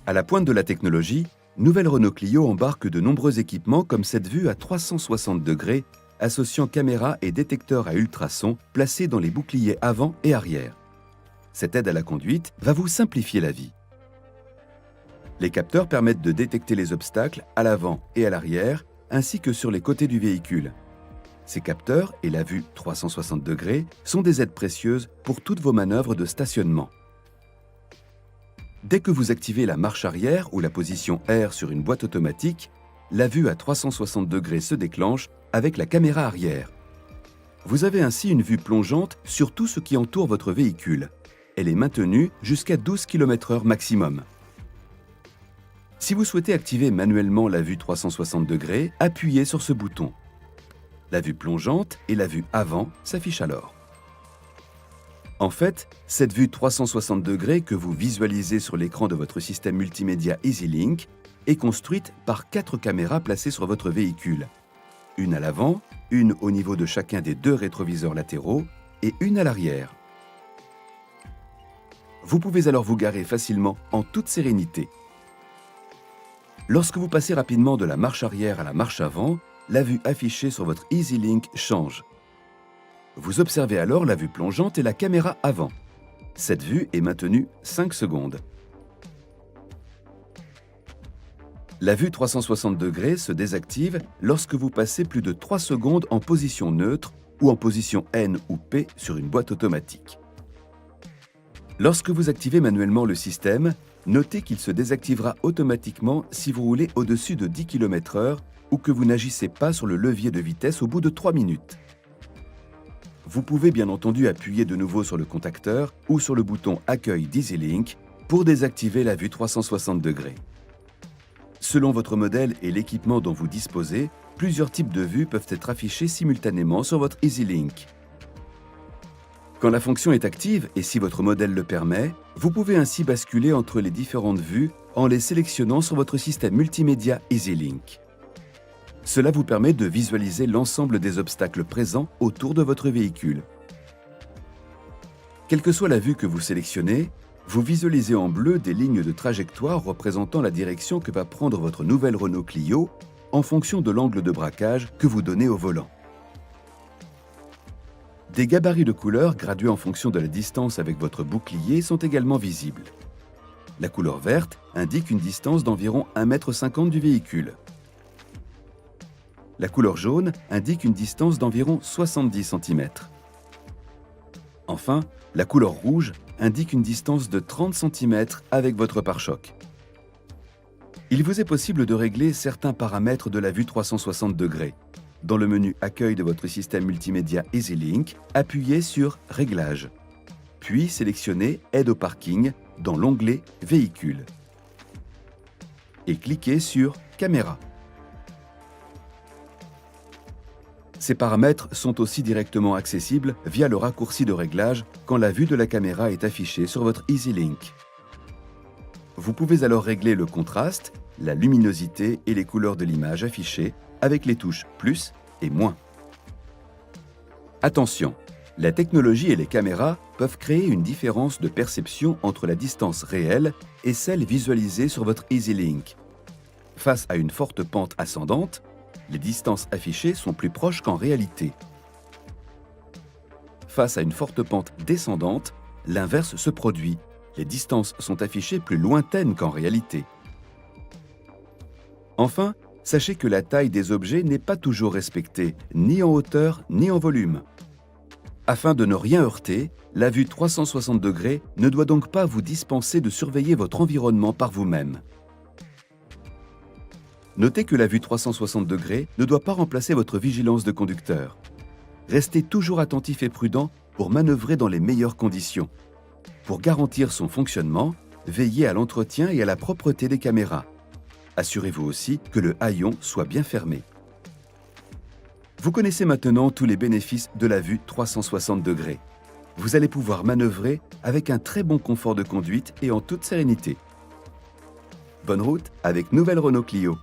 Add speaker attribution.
Speaker 1: À la pointe de la technologie, nouvelle Renault Clio embarque de nombreux équipements comme cette vue à 360 degrés associant caméra et détecteur à ultrasons placés dans les boucliers avant et arrière. Cette aide à la conduite va vous simplifier la vie. Les capteurs permettent de détecter les obstacles à l'avant et à l'arrière, ainsi que sur les côtés du véhicule. Ces capteurs et la vue 360 degrés sont des aides précieuses pour toutes vos manœuvres de stationnement. Dès que vous activez la marche arrière ou la position R sur une boîte automatique, la vue à 360 degrés se déclenche avec la caméra arrière. Vous avez ainsi une vue plongeante sur tout ce qui entoure votre véhicule. Elle est maintenue jusqu'à 12 km/h maximum. Si vous souhaitez activer manuellement la vue 360 degrés, appuyez sur ce bouton. La vue plongeante et la vue avant s'affichent alors. En fait, cette vue 360 degrés que vous visualisez sur l'écran de votre système multimédia EasyLink est construite par 4 caméras placées sur votre véhicule. Une à l'avant, une au niveau de chacun des 2 rétroviseurs latéraux et une à l'arrière. Vous pouvez alors vous garer facilement en toute sérénité. Lorsque vous passez rapidement de la marche arrière à la marche avant, la vue affichée sur votre EasyLink change. Vous observez alors la vue plongeante et la caméra avant. Cette vue est maintenue 5 secondes. La vue 360 degrés se désactive lorsque vous passez plus de 3 secondes en position neutre ou en position N ou P sur une boîte automatique. Lorsque vous activez manuellement le système, notez qu'il se désactivera automatiquement si vous roulez au-dessus de 10 km/h ou que vous n'agissez pas sur le levier de vitesse au bout de 3 minutes. Vous pouvez bien entendu appuyer de nouveau sur le contacteur ou sur le bouton Accueil d'EasyLink pour désactiver la vue 360 degrés. Selon votre modèle et l'équipement dont vous disposez, plusieurs types de vues peuvent être affichés simultanément sur votre EasyLink. Quand la fonction est active et si votre modèle le permet, vous pouvez ainsi basculer entre les différentes vues en les sélectionnant sur votre système multimédia EasyLink. Cela vous permet de visualiser l'ensemble des obstacles présents autour de votre véhicule. Quelle que soit la vue que vous sélectionnez, vous visualisez en bleu des lignes de trajectoire représentant la direction que va prendre votre nouvelle Renault Clio en fonction de l'angle de braquage que vous donnez au volant. Des gabarits de couleurs gradués en fonction de la distance avec votre bouclier sont également visibles. La couleur verte indique une distance d'environ 1,50 m du véhicule. La couleur jaune indique une distance d'environ 70 cm. Enfin, la couleur rouge indique une distance de 30 cm avec votre pare-choc. Il vous est possible de régler certains paramètres de la vue 360 degrés. Dans le menu Accueil de votre système multimédia EasyLink, appuyez sur Réglages, puis sélectionnez Aide au parking dans l'onglet Véhicule et cliquez sur Caméra. Ces paramètres sont aussi directement accessibles via le raccourci de réglage quand la vue de la caméra est affichée sur votre EasyLink. Vous pouvez alors régler le contraste, la luminosité et les couleurs de l'image affichée avec les touches plus et moins. Attention, la technologie et les caméras peuvent créer une différence de perception entre la distance réelle et celle visualisée sur votre EasyLink. Face à une forte pente ascendante, les distances affichées sont plus proches qu'en réalité. Face à une forte pente descendante, l'inverse se produit. Les distances sont affichées plus lointaines qu'en réalité. Enfin, sachez que la taille des objets n'est pas toujours respectée, ni en hauteur ni en volume. Afin de ne rien heurter, la vue 360 degrés ne doit donc pas vous dispenser de surveiller votre environnement par vous-même. Notez que la vue 360 degrés ne doit pas remplacer votre vigilance de conducteur. Restez toujours attentif et prudent pour manœuvrer dans les meilleures conditions. Pour garantir son fonctionnement, veillez à l'entretien et à la propreté des caméras. Assurez-vous aussi que le haillon soit bien fermé. Vous connaissez maintenant tous les bénéfices de la vue 360 degrés. Vous allez pouvoir manœuvrer avec un très bon confort de conduite et en toute sérénité. Bonne route avec nouvelle Renault Clio.